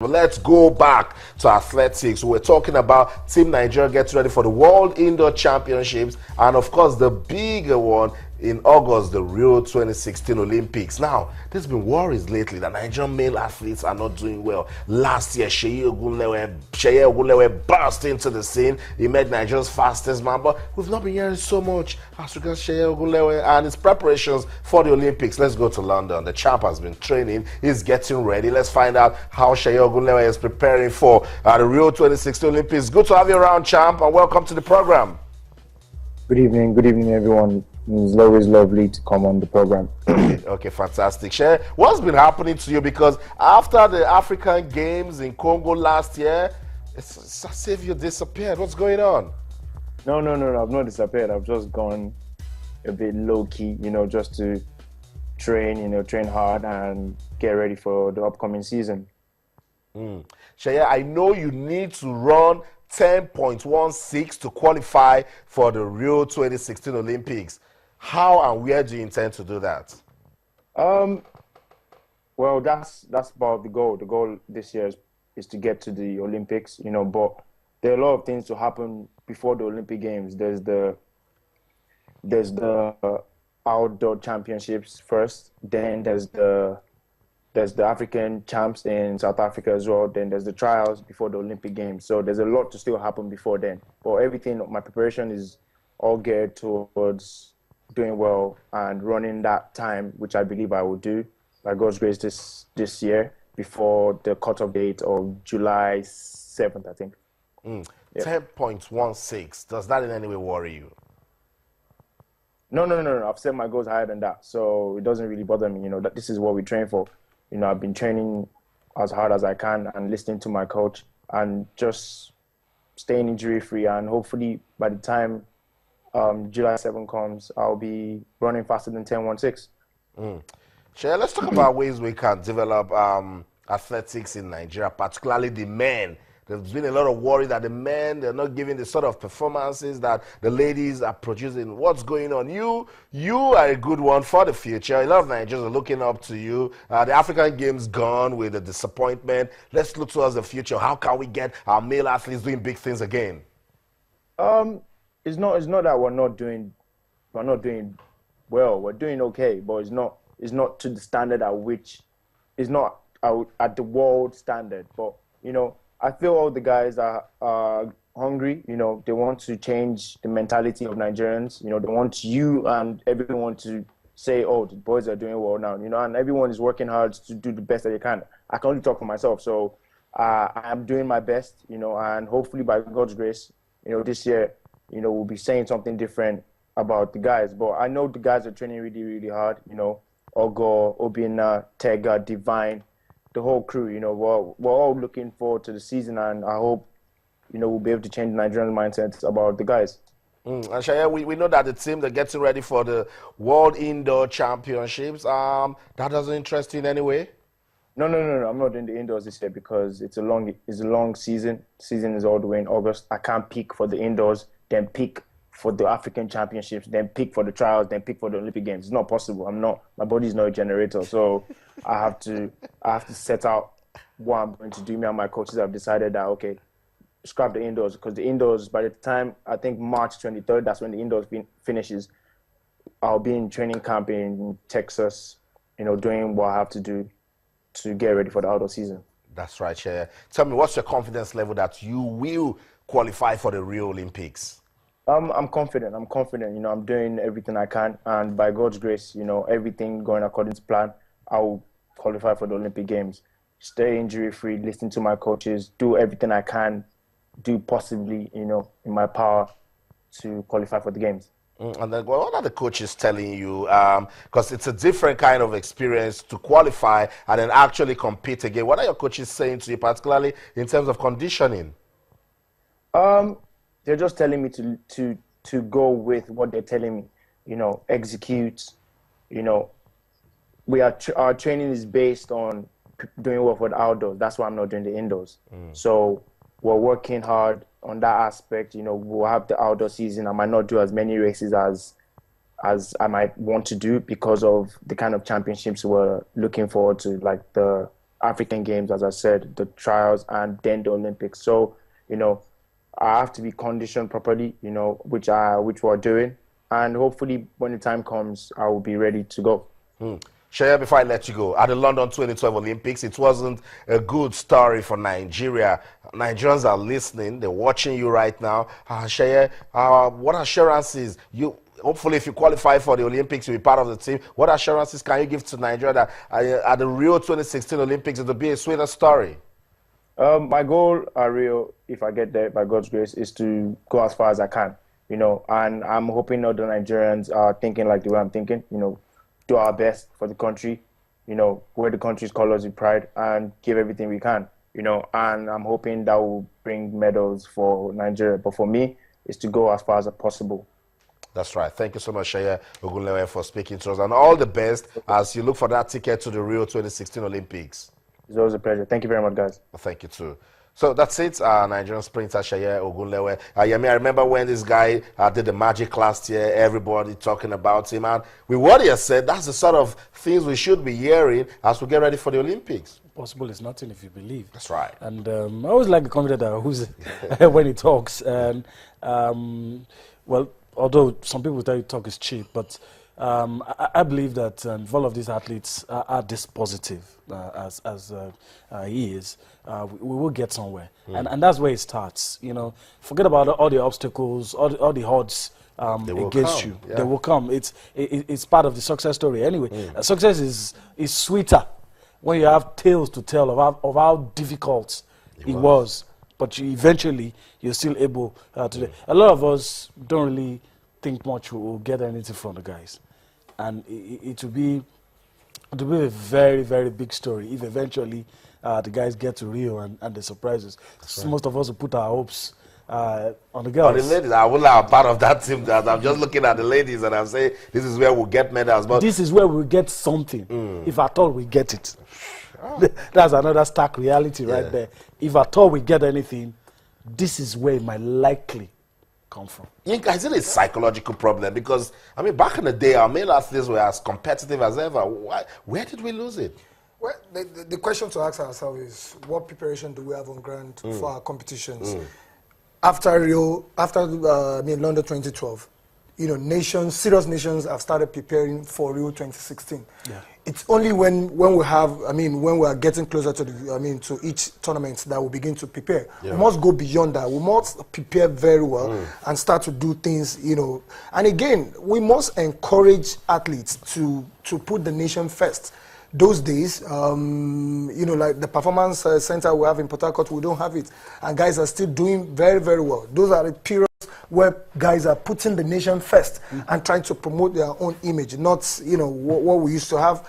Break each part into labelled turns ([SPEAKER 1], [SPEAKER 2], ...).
[SPEAKER 1] But let's go back to athletics. We're talking about Team Nigeria gets ready for the World Indoor Championships and, of course, the bigger one in August, the Rio 2016 Olympics. Now, there's been worries lately that Nigerian male athletes are not doing well. Last year, Ogunlewe burst into the scene. He made Nigeria's fastest man, but we've not been hearing so much as regards Ogunlewe and his preparations for the Olympics. Let's go to London. The champ has been training. He's getting ready. Let's find out how Ogunlewe is preparing for the Rio 2016 Olympics. Good to have you around, champ, and welcome to the program.
[SPEAKER 2] Good evening, everyone. It's always lovely to come on the program.
[SPEAKER 1] Okay, fantastic. Shey, what's been happening to you? Because after the African Games in Congo last year, it's as if you disappeared. What's going on?
[SPEAKER 2] No, I've not disappeared. I've just gone a bit low-key, just to train, train hard and get ready for the upcoming season.
[SPEAKER 1] Shey, I know you need to run 10.16 to qualify for the Rio 2016 Olympics. How and where do you intend to do that?
[SPEAKER 2] Well, that's about the goal. The goal this year is to get to the Olympics, but there are a lot of things to happen before the Olympic Games. There's the outdoor championships first, then there's the African champs in South Africa as well. Then there's the trials before the Olympic Games. So there's a lot to still happen before then. But everything, my preparation is all geared towards doing well and running that time, which I believe I will do by God's grace this year before the cutoff date of July 7th, I think.
[SPEAKER 1] 10.16. Does that in any way worry you?
[SPEAKER 2] No. I've set my goals higher than that, so it doesn't really bother me. That this is what we train for. I've been training as hard as I can and listening to my coach and just staying injury-free. And hopefully by the time July 7 comes, I'll be running faster than 10.16.
[SPEAKER 1] Shey, let's talk about ways we can develop athletics in Nigeria, particularly the men. There's been a lot of worry that the men, they're not giving the sort of performances that the ladies are producing. What's going on? You are a good one for the future. A lot of Nigerians are looking up to you. The African Games gone with a disappointment. Let's look towards the future. How can we get our male athletes doing big things again?
[SPEAKER 2] It's not that we're not doing well. We're doing okay, but it's not to the standard at which it's not at the world standard. But I feel all the guys are hungry. They want to change the mentality of Nigerians. They want you and everyone to say, "Oh, the boys are doing well now." And everyone is working hard to do the best that they can. I can only talk for myself, so I'm doing my best. And hopefully by God's grace, this year, we'll be saying something different about the guys. But I know the guys are training really, really hard. Ogo, Obina, Tega, Divine, the whole crew. We're all looking forward to the season, and I hope, we'll be able to change Nigerian mindsets about the guys.
[SPEAKER 1] And Shey, we know that the team that getting ready for the World Indoor Championships, that doesn't interest you in any way?
[SPEAKER 2] No. I'm not doing the indoors this year because it's a long season. Season is all the way in August. I can't peak for the indoors, then peak for the African Championships, then pick for the trials, then pick for the Olympic Games. It's not possible. My body's not a generator. So I have to set out what I'm going to do. Me and my coaches have decided that, okay, scrap the indoors, because the indoors, by the time, I think March 23rd, that's when the indoors finishes, I'll be in training camp in Texas, doing what I have to do to get ready for the outdoor season.
[SPEAKER 1] That's right, Shey. Tell me, what's your confidence level that you will qualify for the Rio Olympics?
[SPEAKER 2] I'm confident. I'm doing everything I can, and by God's grace, everything going according to plan, I'll qualify for the Olympic Games. Stay injury-free, listen to my coaches, do everything I can, do possibly, in my power to qualify for the Games.
[SPEAKER 1] And then what are the coaches telling you? Because it's a different kind of experience to qualify and then actually compete again. What are your coaches saying to you, particularly in terms of conditioning?
[SPEAKER 2] They're just telling me to go with what they're telling me, execute. Our training is based on doing well for the outdoors. That's why I'm not doing the indoors. So we're working hard on that aspect. We'll have the outdoor season. I might not do as many races as I might want to do because of the kind of championships we're looking forward to, like the African Games, as I said, the trials, and then the Olympics. So, I have to be conditioned properly, which we're doing. And hopefully when the time comes, I will be ready to go.
[SPEAKER 1] Sheye, before I let you go, at the London 2012 Olympics, it wasn't a good story for Nigeria. Nigerians are listening. They're watching you right now. Sheye, what assurances hopefully, if you qualify for the Olympics, you'll be part of the team. What assurances can you give to Nigeria that at the Rio 2016 Olympics, it'll be a sweeter story?
[SPEAKER 2] My goal at Rio, if I get there by God's grace, is to go as far as I can, and I'm hoping other Nigerians are thinking like the way I'm thinking, do our best for the country, wear the country's colors with pride and give everything we can, and I'm hoping that will bring medals for Nigeria. But for me, it's to go as far as possible.
[SPEAKER 1] That's right. Thank you so much, Sheye Ogunlewe, for speaking to us. And all the best as you look for that ticket to the Rio 2016 Olympics.
[SPEAKER 2] It's always a pleasure. Thank you very much, guys.
[SPEAKER 1] Thank you, too. So that's it, Nigerian sprinter Sheye Ogunlewe. I remember when this guy did the magic last year, everybody talking about him. And with what he has said, that's the sort of things we should be hearing as we get ready for the Olympics.
[SPEAKER 3] Possible is nothing if you believe.
[SPEAKER 1] That's right.
[SPEAKER 3] And I always like the commentator who's when he talks. And, well, although some people tell you talk is cheap, but I believe that if all of these athletes are this positive as he is, we will get somewhere. And that's where it starts. Forget about all the obstacles, all the odds against you. Yeah. They will come. It's part of the success story anyway. Success is sweeter when you have tales to tell of how difficult it was. But eventually you're still able to do it. A lot of us don't really think much we'll get anything from the guys. And it will be a very, very big story if eventually the guys get to Rio and they surprise us. So most of us will put our hopes on the girls.
[SPEAKER 1] On the ladies, I will have part of that team. I'm just looking at the ladies and I'm saying this is where we'll get medals. But
[SPEAKER 3] this is where we'll get something, if at all we get it. That's another stark reality right there. If at all we get anything, this is where it might likely come from.
[SPEAKER 1] Is it a psychological problem? Because, back in the day, our male athletes were as competitive as ever. Where did we lose it?
[SPEAKER 4] Well, the question to ask ourselves is, what preparation do we have on ground for our competitions? After Rio, London 2012, serious nations have started preparing for Rio 2016. Yeah. It's only when we are getting closer to to each tournament that we begin to prepare. Yeah. We must go beyond that. We must prepare very well and start to do things, And again, we must encourage athletes to put the nation first. Those days, like the performance center we have in Port Harcourt, we don't have it, and guys are still doing very, very well. Those are the periods where guys are putting the nation first and trying to promote their own image, not what we used to have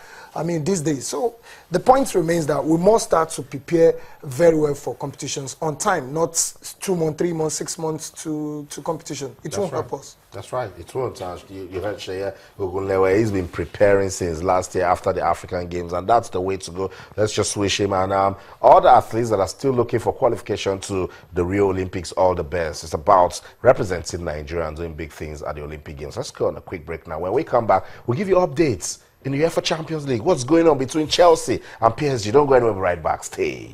[SPEAKER 4] these days. So the point remains that we must start to prepare very well for competitions on time, not 2 months, 3 months, 6 months to competition. It won't help us. That's
[SPEAKER 1] right. It won't. You heard Sheye Ogunlewe. He's been preparing since last year after the African Games, and that's the way to go. Let's just wish him and all the athletes that are still looking for qualification to the Rio Olympics all the best. It's about representing Nigeria and doing big things at the Olympic Games. Let's go on a quick break now. When we come back, we'll give you updates in the UEFA Champions League. What's going on between Chelsea and PSG? Don't go anywhere, right back. Stay.